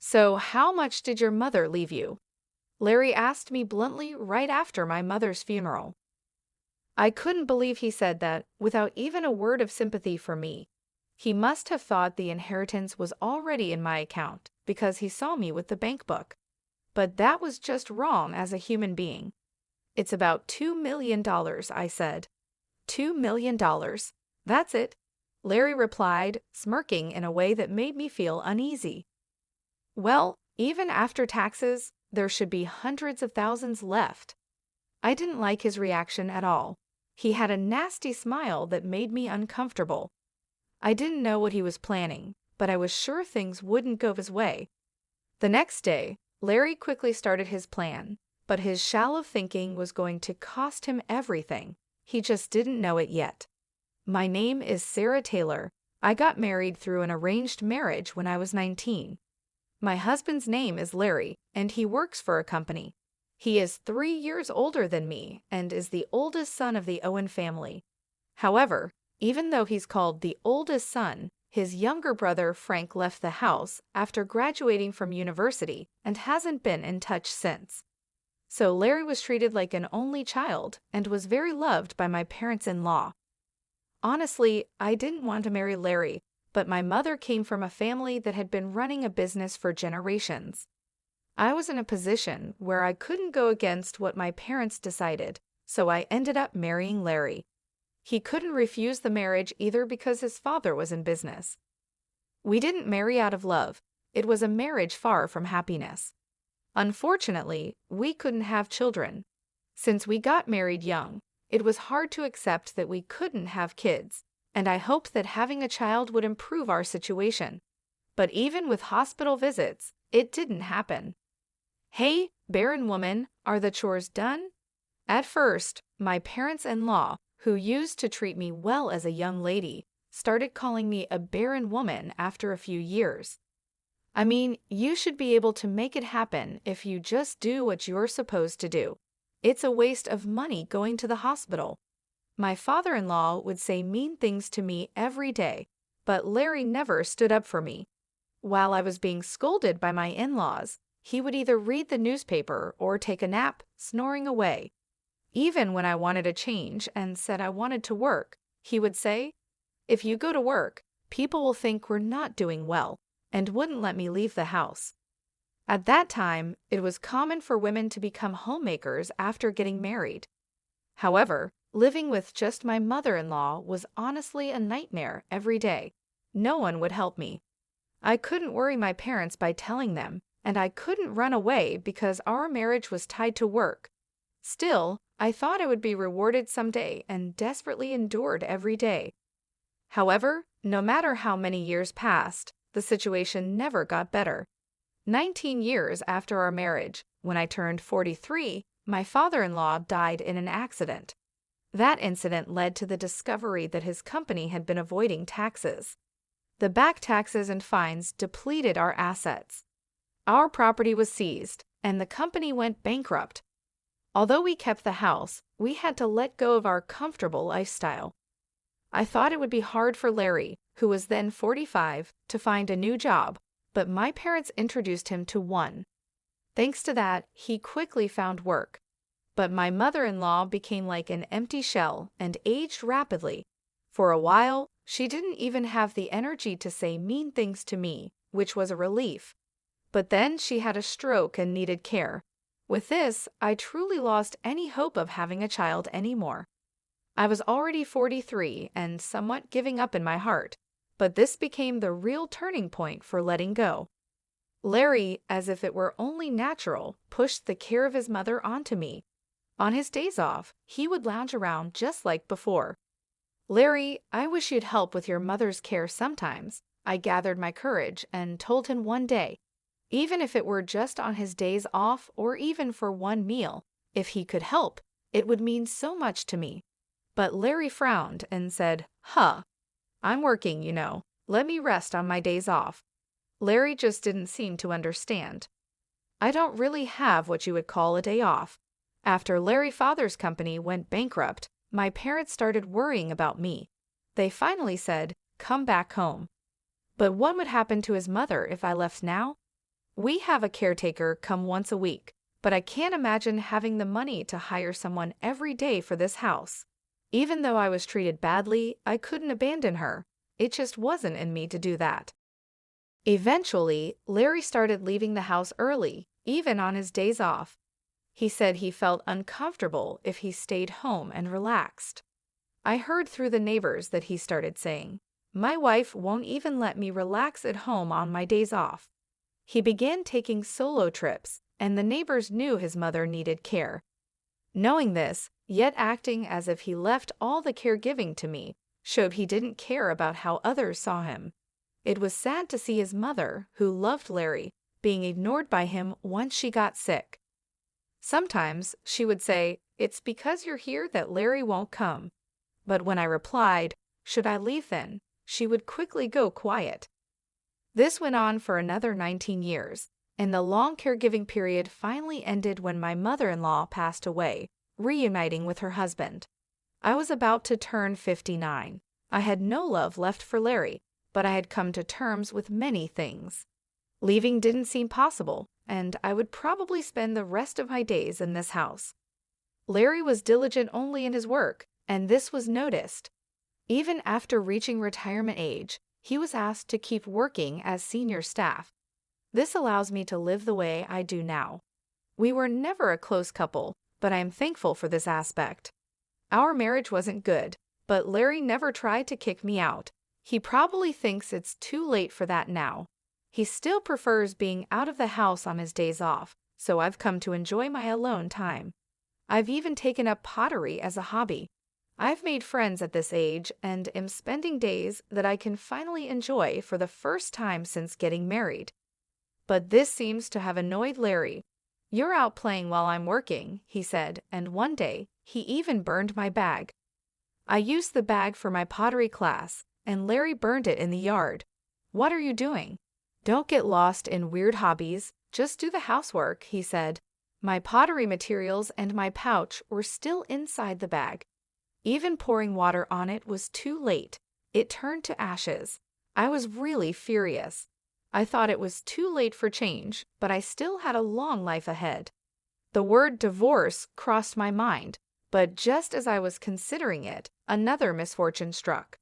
"So, how much did your mother leave you?" Larry asked me bluntly right after my mother's funeral. I couldn't believe he said that, without even a word of sympathy for me. He must have thought the inheritance was already in my account, because he saw me with the bank book. But that was just wrong as a human being. "It's about $2 million, I said. $2 million. That's it," Larry replied, smirking in a way that made me feel uneasy. "Well, even after taxes, there should be hundreds of thousands left." I didn't like his reaction at all. He had a nasty smile that made me uncomfortable. I didn't know what he was planning, but I was sure things wouldn't go his way. The next day, Larry quickly started his plan, but his shallow thinking was going to cost him everything. He just didn't know it yet. "My name is Sarah Taylor. I got married through an arranged marriage when I was 19. My husband's name is Larry, and he works for a company. He is 3 years older than me and is the oldest son of the Owen family. However, even though he's called the oldest son, his younger brother Frank left the house after graduating from university and hasn't been in touch since. So Larry was treated like an only child and was very loved by my parents-in-law. Honestly, I didn't want to marry Larry, but my mother came from a family that had been running a business for generations. I was in a position where I couldn't go against what my parents decided, so I ended up marrying Larry. He couldn't refuse the marriage either because his father was in business. We didn't marry out of love. It was a marriage far from happiness. Unfortunately, we couldn't have children. Since we got married young, it was hard to accept that we couldn't have kids, and I hoped that having a child would improve our situation. But even with hospital visits, it didn't happen. "Hey, barren woman, are the chores done?" At first, my parents-in-law, who used to treat me well as a young lady, started calling me a barren woman after a few years. I mean, you should be able to make it happen if you just do what you're supposed to do. It's a waste of money going to the hospital. My father-in-law would say mean things to me every day, but Larry never stood up for me. While I was being scolded by my in-laws, he would either read the newspaper or take a nap, snoring away. Even when I wanted a change and said I wanted to work, he would say, "If you go to work, people will think we're not doing well," and wouldn't let me leave the house. At that time, it was common for women to become homemakers after getting married. However, living with just my mother-in-law was honestly a nightmare every day. No one would help me. I couldn't worry my parents by telling them, and I couldn't run away because our marriage was tied to work. Still, I thought I would be rewarded someday and desperately endured every day. However, no matter how many years passed, the situation never got better. 19 years after our marriage, when I turned 43, my father-in-law died in an accident. That incident led to the discovery that his company had been avoiding taxes. The back taxes and fines depleted our assets. Our property was seized, and the company went bankrupt. Although we kept the house, we had to let go of our comfortable lifestyle. I thought it would be hard for Larry, who was then 45, to find a new job, but my parents introduced him to one. Thanks to that, he quickly found work. But my mother-in-law became like an empty shell and aged rapidly. For a while, she didn't even have the energy to say mean things to me, which was a relief. But then she had a stroke and needed care. With this, I truly lost any hope of having a child anymore. I was already 43 and somewhat giving up in my heart, but this became the real turning point for letting go. Larry, as if it were only natural, pushed the care of his mother onto me. On his days off, he would lounge around just like before. "Larry, I wish you'd help with your mother's care sometimes," I gathered my courage and told him one day. Even if it were just on his days off or even for one meal, if he could help, it would mean so much to me. But Larry frowned and said, "I'm working, you know. Let me rest on my days off." Larry just didn't seem to understand. I don't really have what you would call a day off. After Larry's father's company went bankrupt, my parents started worrying about me. They finally said, "Come back home." But what would happen to his mother if I left now? We have a caretaker come once a week, but I can't imagine having the money to hire someone every day for this house. Even though I was treated badly, I couldn't abandon her. It just wasn't in me to do that. Eventually, Larry started leaving the house early, even on his days off. He said he felt uncomfortable if he stayed home and relaxed. I heard through the neighbors that he started saying, "My wife won't even let me relax at home on my days off." He began taking solo trips, and the neighbors knew his mother needed care. Knowing this, yet acting as if he left all the caregiving to me, showed he didn't care about how others saw him. It was sad to see his mother, who loved Larry, being ignored by him once she got sick. Sometimes she would say, "It's because you're here that Larry won't come." But when I replied, "Should I leave then?" she would quickly go quiet. This went on for another 19 years, and the long caregiving period finally ended when my mother-in-law passed away, reuniting with her husband. I was about to turn 59. I had no love left for Larry, but I had come to terms with many things. Leaving didn't seem possible, and I would probably spend the rest of my days in this house. Larry was diligent only in his work, and this was noticed. Even after reaching retirement age, he was asked to keep working as senior staff. This allows me to live the way I do now. We were never a close couple, but I am thankful for this aspect. Our marriage wasn't good, but Larry never tried to kick me out. He probably thinks it's too late for that now. He still prefers being out of the house on his days off, so I've come to enjoy my alone time. I've even taken up pottery as a hobby. I've made friends at this age and am spending days that I can finally enjoy for the first time since getting married. But this seems to have annoyed Larry. "You're out playing while I'm working," he said, and one day, he even burned my bag. I used the bag for my pottery class, and Larry burned it in the yard. "What are you doing?" "Don't get lost in weird hobbies, just do the housework," he said. My pottery materials and my pouch were still inside the bag. Even pouring water on it was too late. It turned to ashes. I was really furious. I thought it was too late for change, but I still had a long life ahead. The word divorce crossed my mind, but just as I was considering it, another misfortune struck.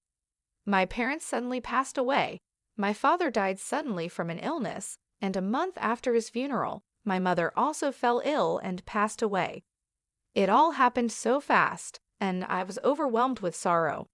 My parents suddenly passed away. My father died suddenly from an illness, and a month after his funeral, my mother also fell ill and passed away. It all happened so fast, and I was overwhelmed with sorrow.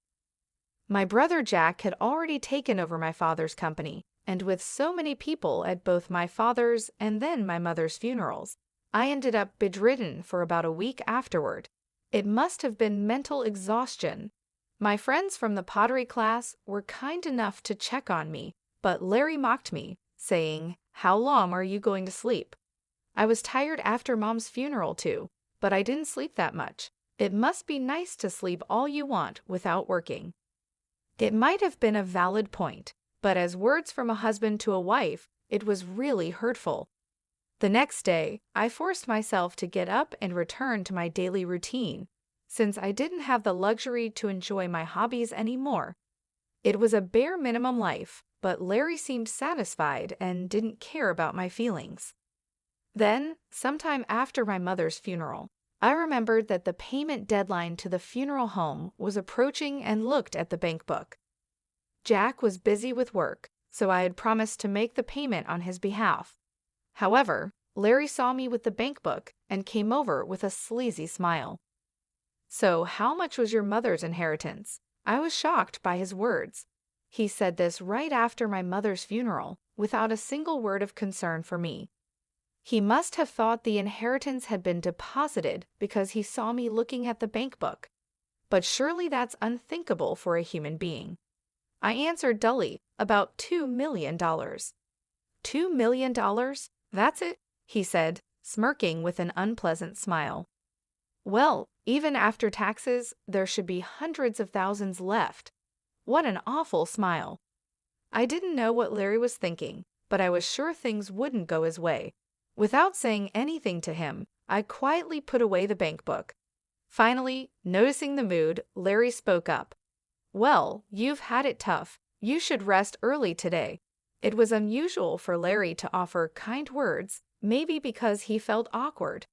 My brother Jack had already taken over my father's company, and with so many people at both my father's and then my mother's funerals, I ended up bedridden for about a week afterward. It must have been mental exhaustion. My friends from the pottery class were kind enough to check on me, but Larry mocked me, saying, "How long are you going to sleep?" I was tired after Mom's funeral too, but I didn't sleep that much. It must be nice to sleep all you want without working. It might have been a valid point, but as words from a husband to a wife, it was really hurtful. The next day, I forced myself to get up and return to my daily routine, since I didn't have the luxury to enjoy my hobbies anymore. It was a bare minimum life, but Larry seemed satisfied and didn't care about my feelings. Then, sometime after my mother's funeral, I remembered that the payment deadline to the funeral home was approaching and looked at the bank book. Jack was busy with work, so I had promised to make the payment on his behalf. However, Larry saw me with the bank book and came over with a sleazy smile. "So, how much was your mother's inheritance?" I was shocked by his words. He said this right after my mother's funeral, without a single word of concern for me. He must have thought the inheritance had been deposited because he saw me looking at the bank book. But surely that's unthinkable for a human being. I answered dully, "About $2 million. $2 million? That's it?" he said, smirking with an unpleasant smile. "Well, even after taxes, there should be hundreds of thousands left." What an awful smile. I didn't know what Larry was thinking, but I was sure things wouldn't go his way. Without saying anything to him, I quietly put away the bank book. Finally, noticing the mood, Larry spoke up. "Well, you've had it tough. You should rest early today." It was unusual for Larry to offer kind words, maybe because he felt awkward.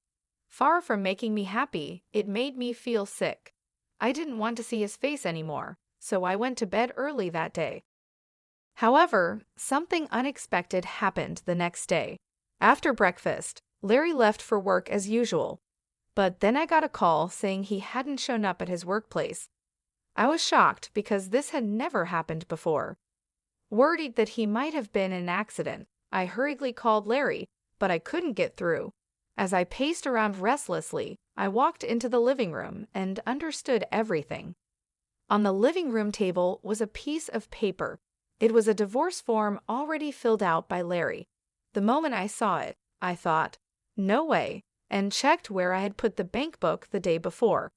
Far from making me happy, it made me feel sick. I didn't want to see his face anymore, so I went to bed early that day. However, something unexpected happened the next day. After breakfast, Larry left for work as usual. But then I got a call saying he hadn't shown up at his workplace. I was shocked because this had never happened before. Worried that he might have been in an accident, I hurriedly called Larry, but I couldn't get through. As I paced around restlessly, I walked into the living room and understood everything. On the living room table was a piece of paper. It was a divorce form already filled out by Larry. The moment I saw it, I thought, "No way," and checked where I had put the bank book the day before.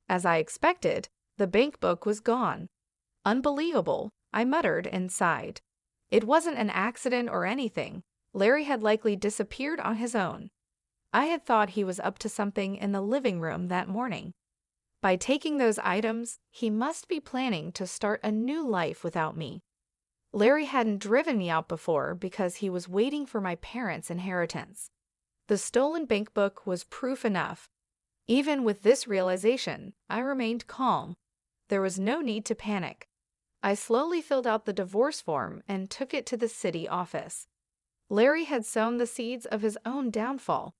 As I expected, the bank book was gone. "Unbelievable," I muttered and sighed. It wasn't an accident or anything. Larry had likely disappeared on his own. I had thought he was up to something in the living room that morning. By taking those items, he must be planning to start a new life without me. Larry hadn't driven me out before because he was waiting for my parents' inheritance. The stolen bank book was proof enough. Even with this realization, I remained calm. There was no need to panic. I slowly filled out the divorce form and took it to the city office. Larry had sown the seeds of his own downfall.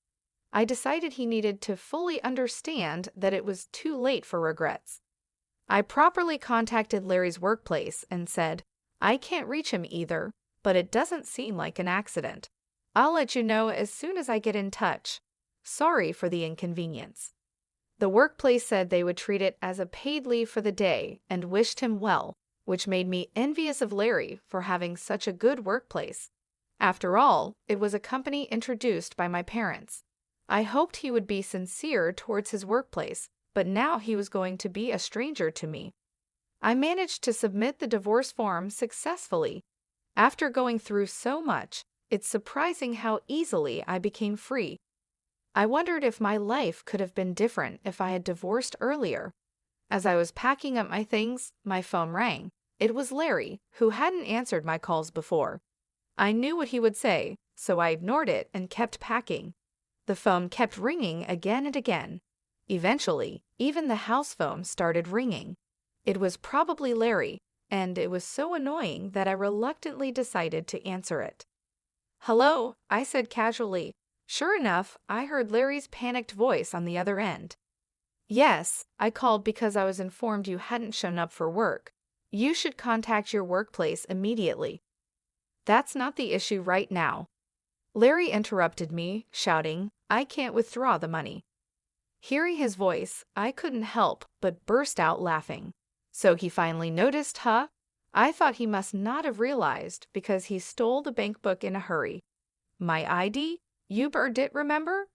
I decided he needed to fully understand that it was too late for regrets. I properly contacted Larry's workplace and said, "I can't reach him either, but it doesn't seem like an accident. I'll let you know as soon as I get in touch. Sorry for the inconvenience." The workplace said they would treat it as a paid leave for the day and wished him well, which made me envious of Larry for having such a good workplace. After all, it was a company introduced by my parents. I hoped he would be sincere towards his workplace, but now he was going to be a stranger to me. I managed to submit the divorce form successfully. After going through so much, it's surprising how easily I became free. I wondered if my life could have been different if I had divorced earlier. As I was packing up my things, my phone rang. It was Larry, who hadn't answered my calls before. I knew what he would say, so I ignored it and kept packing. The phone kept ringing again and again. Eventually, even the house phone started ringing. It was probably Larry, and it was so annoying that I reluctantly decided to answer it. "Hello," I said casually. Sure enough, I heard Larry's panicked voice on the other end. "Yes, I called because I was informed you hadn't shown up for work. You should contact your workplace immediately." "That's not the issue right now." Larry interrupted me, shouting, "I can't withdraw the money." Hearing his voice, I couldn't help but burst out laughing. "So he finally noticed, huh?" I thought he must not have realized because he stole the bank book in a hurry. "My ID? You burned it, remember?"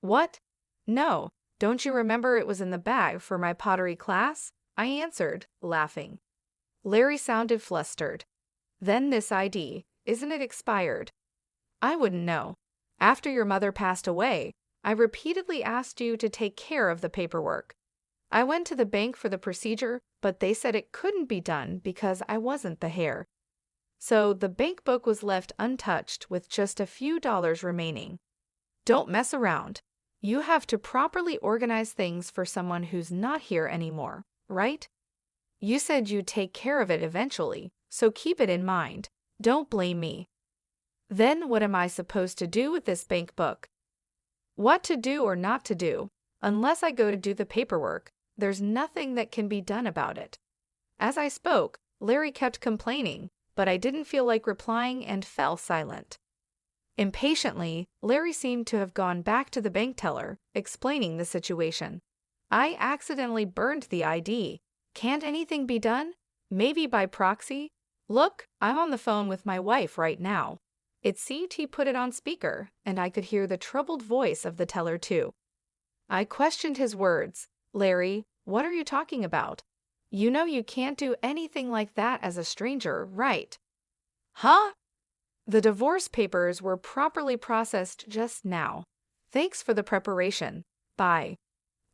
"What? No, don't you remember it was in the bag for my pottery class?" I answered, laughing. Larry sounded flustered. "Then this ID, isn't it expired?" "I wouldn't know. After your mother passed away, I repeatedly asked you to take care of the paperwork. I went to the bank for the procedure, but they said it couldn't be done because I wasn't the heir. So the bank book was left untouched with just a few dollars remaining. Don't mess around. You have to properly organize things for someone who's not here anymore, right? You said you'd take care of it eventually, so keep it in mind. Don't blame me." "Then what am I supposed to do with this bank book?" "What to do or not to do, unless I go to do the paperwork, there's nothing that can be done about it." As I spoke, Larry kept complaining, but I didn't feel like replying and fell silent. Impatiently, Larry seemed to have gone back to the bank teller, explaining the situation. "I accidentally burned the ID. Can't anything be done? Maybe by proxy? Look, I'm on the phone with my wife right now." It seemed he put it on speaker, and I could hear the troubled voice of the teller too. I questioned his words. "Larry, what are you talking about? You know you can't do anything like that as a stranger, right?" "Huh?" "The divorce papers were properly processed just now. Thanks for the preparation. Bye."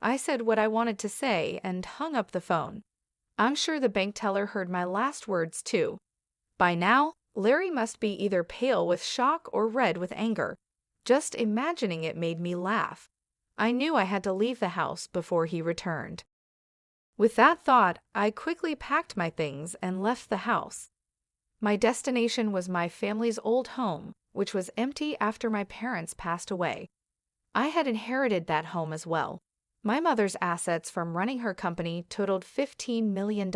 I said what I wanted to say and hung up the phone. I'm sure the bank teller heard my last words too. By now, Larry must be either pale with shock or red with anger. Just imagining it made me laugh. I knew I had to leave the house before he returned. With that thought, I quickly packed my things and left the house. My destination was my family's old home, which was empty after my parents passed away. I had inherited that home as well. My mother's assets from running her company totaled $15 million.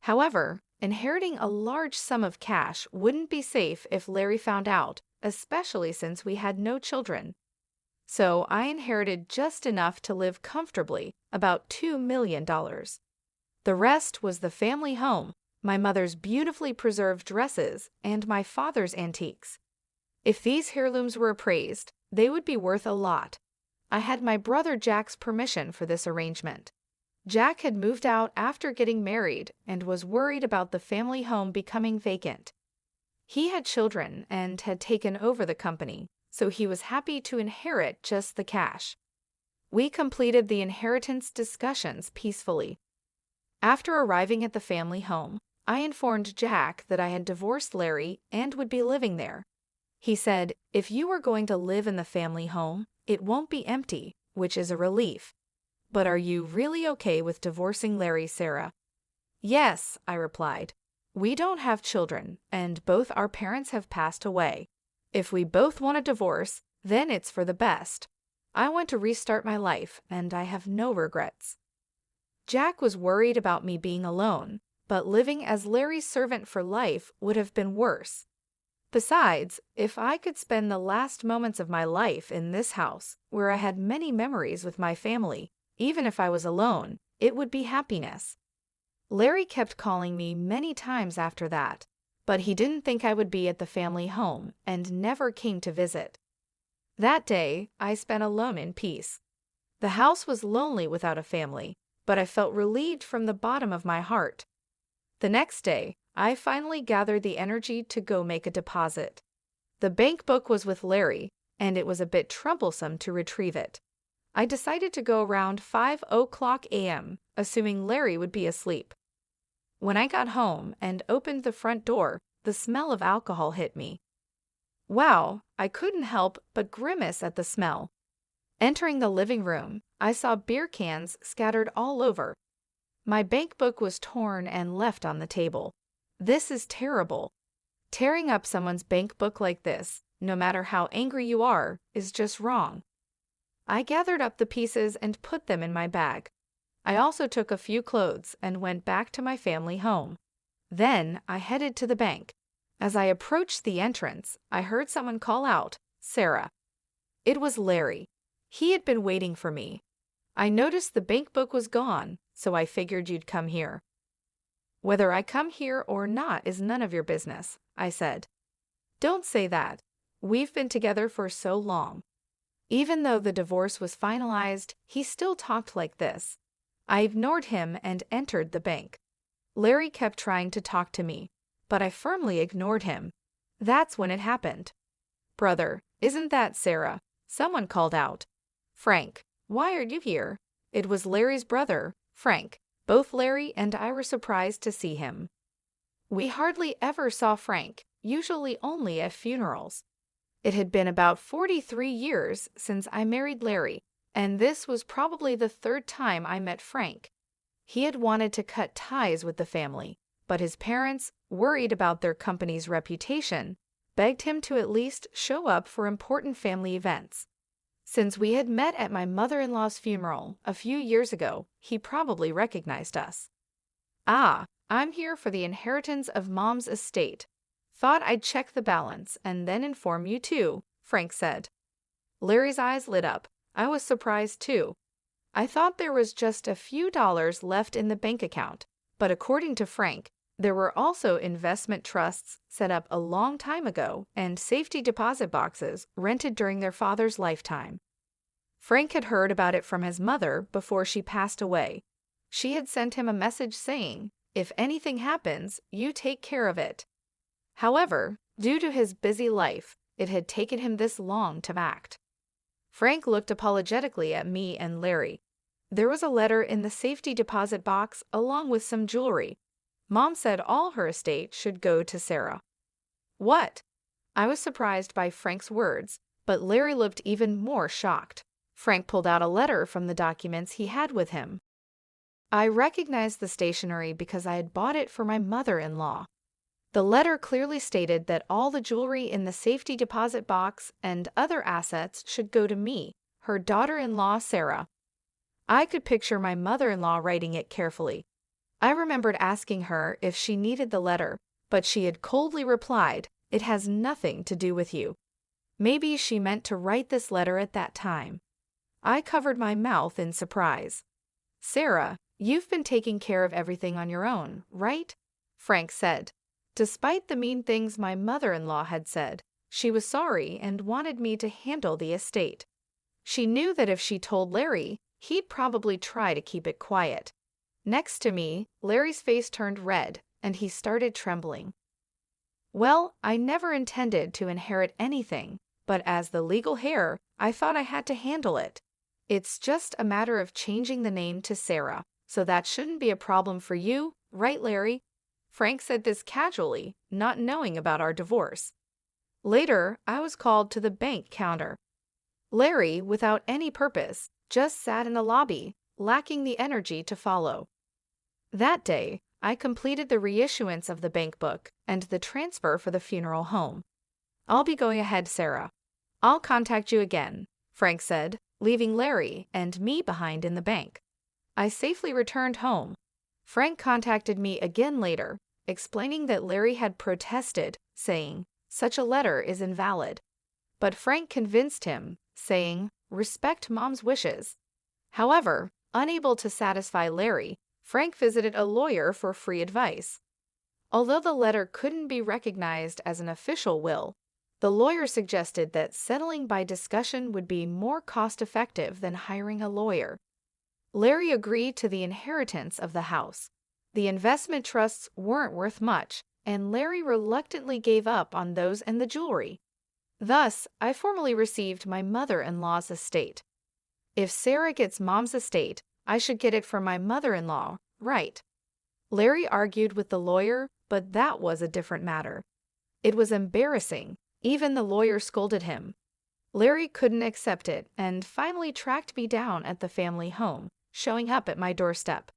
However, inheriting a large sum of cash wouldn't be safe if Larry found out, especially since we had no children. So I inherited just enough to live comfortably, about $2 million. The rest was the family home, my mother's beautifully preserved dresses, and my father's antiques. If these heirlooms were appraised, they would be worth a lot. I had my brother Jack's permission for this arrangement. Jack had moved out after getting married and was worried about the family home becoming vacant. He had children and had taken over the company, so he was happy to inherit just the cash. We completed the inheritance discussions peacefully. After arriving at the family home, I informed Jack that I had divorced Larry and would be living there. He said, "If you are going to live in the family home, it won't be empty, which is a relief. But are you really okay with divorcing Larry, Sarah?" "Yes," I replied. "We don't have children, and both our parents have passed away. If we both want a divorce, then it's for the best. I want to restart my life, and I have no regrets." Jack was worried about me being alone, but living as Larry's servant for life would have been worse. Besides, if I could spend the last moments of my life in this house, where I had many memories with my family, even if I was alone, it would be happiness. Larry kept calling me many times after that, but he didn't think I would be at the family home and never came to visit. That day, I spent alone in peace. The house was lonely without a family, but I felt relieved from the bottom of my heart. The next day, I finally gathered the energy to go make a deposit. The bank book was with Larry, and it was a bit troublesome to retrieve it. I decided to go around 5:00 a.m., assuming Larry would be asleep. When I got home and opened the front door, the smell of alcohol hit me. Wow, I couldn't help but grimace at the smell. Entering the living room, I saw beer cans scattered all over. My bank book was torn and left on the table. This is terrible. Tearing up someone's bank book like this, no matter how angry you are, is just wrong. I gathered up the pieces and put them in my bag. I also took a few clothes and went back to my family home. Then I headed to the bank. As I approached the entrance, I heard someone call out, "Sarah." It was Larry. He had been waiting for me. I noticed the bank book was gone, so I figured you'd come here. "Whether I come here or not is none of your business," I said. "Don't say that. We've been together for so long." Even though the divorce was finalized, he still talked like this. I ignored him and entered the bank. Larry kept trying to talk to me, but I firmly ignored him. That's when it happened. "Brother, isn't that Sarah?" Someone called out. "Frank, why are you here?" It was Larry's brother, Frank. Both Larry and I were surprised to see him. We hardly ever saw Frank, usually only at funerals. It had been about 43 years since I married Larry, and this was probably the third time I met Frank. He had wanted to cut ties with the family, but his parents, worried about their company's reputation, begged him to at least show up for important family events. Since we had met at my mother-in-law's funeral a few years ago, he probably recognized us. "Ah, I'm here for the inheritance of Mom's estate. Thought I'd check the balance and then inform you too," Frank said. Larry's eyes lit up. I was surprised too. I thought there was just a few dollars left in the bank account, but according to Frank, there were also investment trusts set up a long time ago and safety deposit boxes rented during their father's lifetime. Frank had heard about it from his mother before she passed away. She had sent him a message saying, "If anything happens, you take care of it." However, due to his busy life, it had taken him this long to act. Frank looked apologetically at me and Larry. There was a letter in the safety deposit box along with some jewelry. Mom said all her estate should go to Sarah. What? I was surprised by Frank's words, but Larry looked even more shocked. Frank pulled out a letter from the documents he had with him. I recognized the stationery because I had bought it for my mother-in-law. The letter clearly stated that all the jewelry in the safety deposit box and other assets should go to me, her daughter-in-law Sarah. I could picture my mother-in-law writing it carefully. I remembered asking her if she needed the letter, but she had coldly replied, "It has nothing to do with you." Maybe she meant to write this letter at that time. I covered my mouth in surprise. "Sarah, you've been taking care of everything on your own, right?" Frank said. Despite the mean things my mother-in-law had said, she was sorry and wanted me to handle the estate. She knew that if she told Larry, he'd probably try to keep it quiet. Next to me, Larry's face turned red, and he started trembling. "Well, I never intended to inherit anything, but as the legal heir, I thought I had to handle it. It's just a matter of changing the name to Sarah, so that shouldn't be a problem for you, right, Larry?" Frank said this casually, not knowing about our divorce. Later, I was called to the bank counter. Larry, without any purpose, just sat in the lobby, lacking the energy to follow. That day, I completed the reissuance of the bank book and the transfer for the funeral home. "I'll be going ahead, Sarah. I'll contact you again," Frank said, leaving Larry and me behind in the bank. I safely returned home. Frank contacted me again later, explaining that Larry had protested, saying, "Such a letter is invalid." But Frank convinced him, saying, "Respect Mom's wishes." However, unable to satisfy Larry, Frank visited a lawyer for free advice. Although the letter couldn't be recognized as an official will, the lawyer suggested that settling by discussion would be more cost-effective than hiring a lawyer. Larry agreed to the inheritance of the house. The investment trusts weren't worth much, and Larry reluctantly gave up on those and the jewelry. Thus, I formally received my mother-in-law's estate. If Sarah gets Mom's estate, I should get it from my mother-in-law, right? Larry argued with the lawyer, but that was a different matter. It was embarrassing. Even the lawyer scolded him. Larry couldn't accept it and finally tracked me down at the family home, showing up at my doorstep.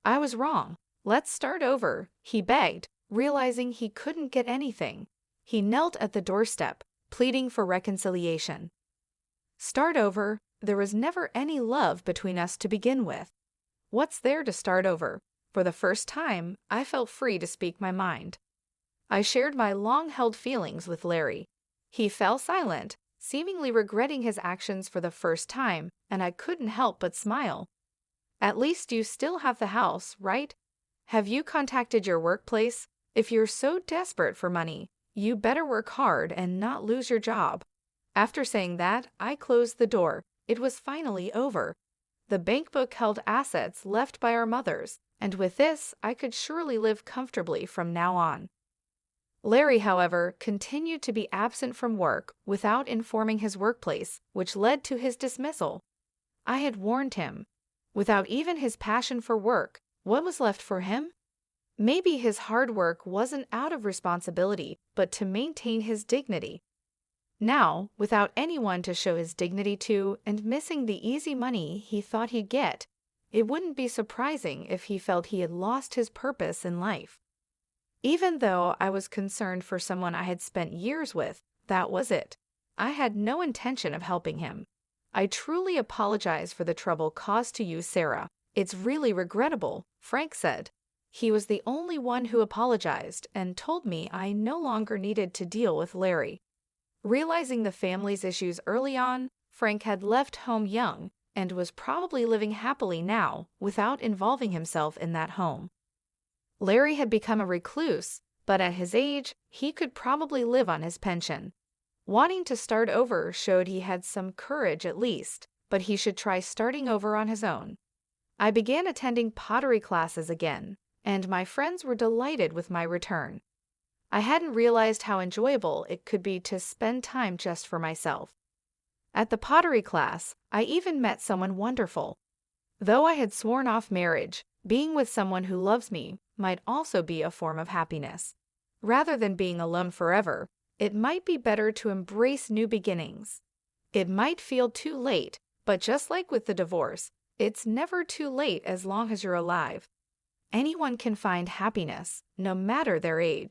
I was wrong. "Let's start over," he begged, realizing he couldn't get anything. He knelt at the doorstep, pleading for reconciliation. Start over? There was never any love between us to begin with. What's there to start over? For the first time, I felt free to speak my mind. I shared my long-held feelings with Larry. He fell silent, seemingly regretting his actions for the first time, and I couldn't help but smile. "At least you still have the house, right? Have you contacted your workplace? If you're so desperate for money, you better work hard and not lose your job." After saying that, I closed the door. It was finally over. The bank book held assets left by our mothers, and with this, I could surely live comfortably from now on. Larry, however, continued to be absent from work without informing his workplace, which led to his dismissal. I had warned him. Without even his passion for work, what was left for him? Maybe his hard work wasn't out of responsibility, but to maintain his dignity. Now, without anyone to show his dignity to and missing the easy money he thought he'd get, it wouldn't be surprising if he felt he had lost his purpose in life. Even though I was concerned for someone I had spent years with, that was it. I had no intention of helping him. "I truly apologize for the trouble caused to you, Sarah. It's really regrettable," Frank said. He was the only one who apologized and told me I no longer needed to deal with Larry. Realizing the family's issues early on, Frank had left home young and was probably living happily now without involving himself in that home. Larry had become a recluse, but at his age, he could probably live on his pension. Wanting to start over showed he had some courage at least, but he should try starting over on his own. I began attending pottery classes again, and my friends were delighted with my return. I hadn't realized how enjoyable it could be to spend time just for myself. At the pottery class, I even met someone wonderful. Though I had sworn off marriage, being with someone who loves me might also be a form of happiness. Rather than being alone forever, it might be better to embrace new beginnings. It might feel too late, but just like with the divorce, it's never too late as long as you're alive. Anyone can find happiness, no matter their age.